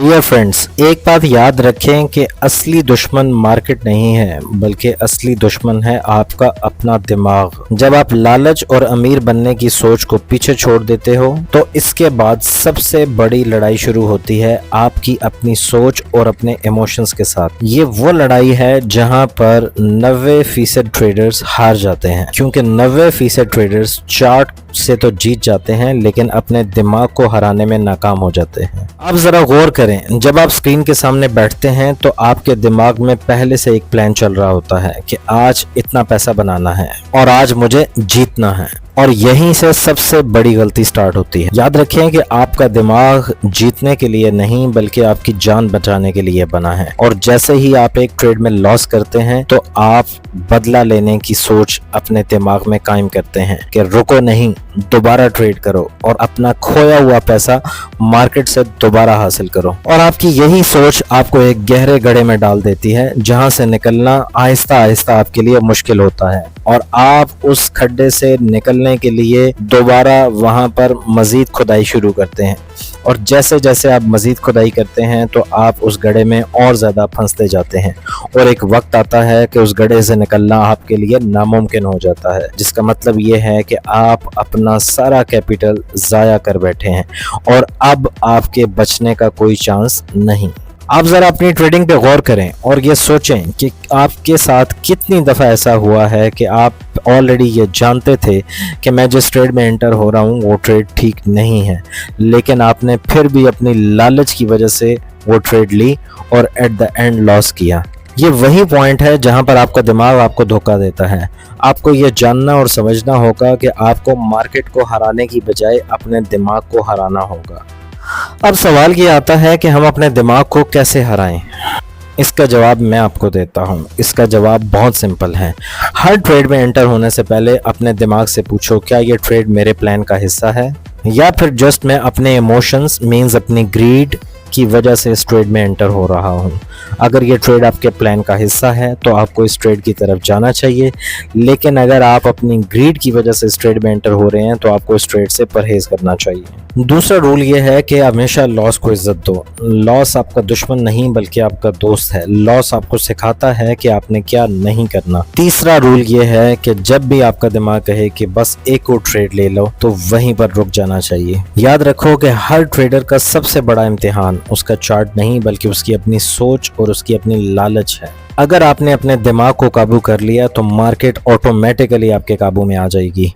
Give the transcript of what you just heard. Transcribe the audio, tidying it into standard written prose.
Dear friends, एक बात याद रखें कि असली दुश्मन मार्केट नहीं है, बल्कि असली दुश्मन है आपका अपना दिमाग। जब आप लालच और अमीर बनने की सोच को पीछे छोड़ देते हो तो इसके बाद सबसे बड़ी लड़ाई शुरू होती है आपकी अपनी सोच और अपने इमोशंस के साथ। ये वो लड़ाई है जहां पर 90% ट्रेडर्स हार जाते हैं, क्योंकि 90% ट्रेडर्स चार्ट से तो जीत जाते हैं लेकिन अपने दिमाग को हराने में नाकाम हो जाते हैं। आप जरा गौर करें, जब आप स्क्रीन के सामने बैठते हैं तो आपके दिमाग में पहले से एक प्लान चल रहा होता है कि आज इतना पैसा बनाना है और आज मुझे जीतना है, और यहीं से सबसे बड़ी गलती स्टार्ट होती है। याद रखें कि आपका दिमाग जीतने के लिए नहीं बल्कि आपकी जान बचाने के लिए बना है, और जैसे ही आप एक ट्रेड में लॉस करते हैं तो आप बदला लेने की सोच अपने दिमाग में कायम करते हैं कि रुको नहीं, दोबारा ट्रेड करो और अपना खोया हुआ पैसा मार्केट से दोबारा हासिल करो। और आपकी यही सोच आपको एक गहरे गड्ढे में डाल देती है जहां से निकलना आहिस्ता आहिस्ता आपके लिए मुश्किल होता है, और आप उस खड्डे से निकलने के लिए दोबारा वहां पर मजीद खुदाई शुरू करते हैं, और जैसे जैसे आप मजीद खुदाई करते हैं तो आप उस गड्ढे में और ज़्यादा फंसते जाते हैं, और एक वक्त आता है कि उस गड्ढे से निकलना आपके लिए नामुमकिन हो जाता है, जिसका मतलब ये है कि आप अपना सारा कैपिटल ज़ाया कर बैठे हैं और अब आपके बचने का कोई चांस नहीं। आप ज़रा अपनी ट्रेडिंग पे गौर करें और ये सोचें कि आपके साथ कितनी दफ़ा ऐसा हुआ है कि आप ऑलरेडी ये जानते थे कि मैं जिस ट्रेड में एंटर हो रहा हूँ वो ट्रेड ठीक नहीं है, लेकिन आपने फिर भी अपनी लालच की वजह से वो ट्रेड ली और एट द एंड लॉस किया। ये वही पॉइंट है जहाँ पर आपका दिमाग आपको धोखा देता है। आपको ये जानना और समझना होगा कि आपको मार्केट को हराने की बजाय अपने दिमाग को हराना होगा। अब सवाल ये आता है कि हम अपने दिमाग को कैसे हराएं। इसका जवाब मैं आपको देता हूं। इसका जवाब बहुत सिंपल है। हर ट्रेड में एंटर होने से पहले अपने दिमाग से पूछो, क्या ये ट्रेड मेरे प्लान का हिस्सा है, या फिर जस्ट मैं अपने इमोशंस मींस अपनी ग्रीड की वजह से इस ट्रेड में एंटर हो रहा हूं। अगर ये ट्रेड आपके प्लान का हिस्सा है तो आपको इस ट्रेड की तरफ जाना चाहिए, लेकिन अगर आप अपनी ग्रीड की वजह से इस ट्रेड में एंटर हो रहे हैं तो आपको इस ट्रेड से परहेज करना चाहिए। दूसरा रूल ये है कि हमेशा लॉस को इज्जत दो। लॉस आपका दुश्मन नहीं बल्कि आपका दोस्त है। लॉस आपको सिखाता है कि आपने क्या नहीं करना। तीसरा रूल ये है कि जब भी आपका दिमाग कहे कि बस एक और ट्रेड ले लो तो वहीं पर रुक जाना चाहिए। याद रखो कि हर ट्रेडर का सबसे बड़ा इम्तिहान उसका चार्ट नहीं बल्कि उसकी अपनी सोच और उसकी अपनी लालच है। अगर आपने अपने दिमाग को काबू कर लिया तो मार्केट ऑटोमेटिकली आपके काबू में आ जाएगी।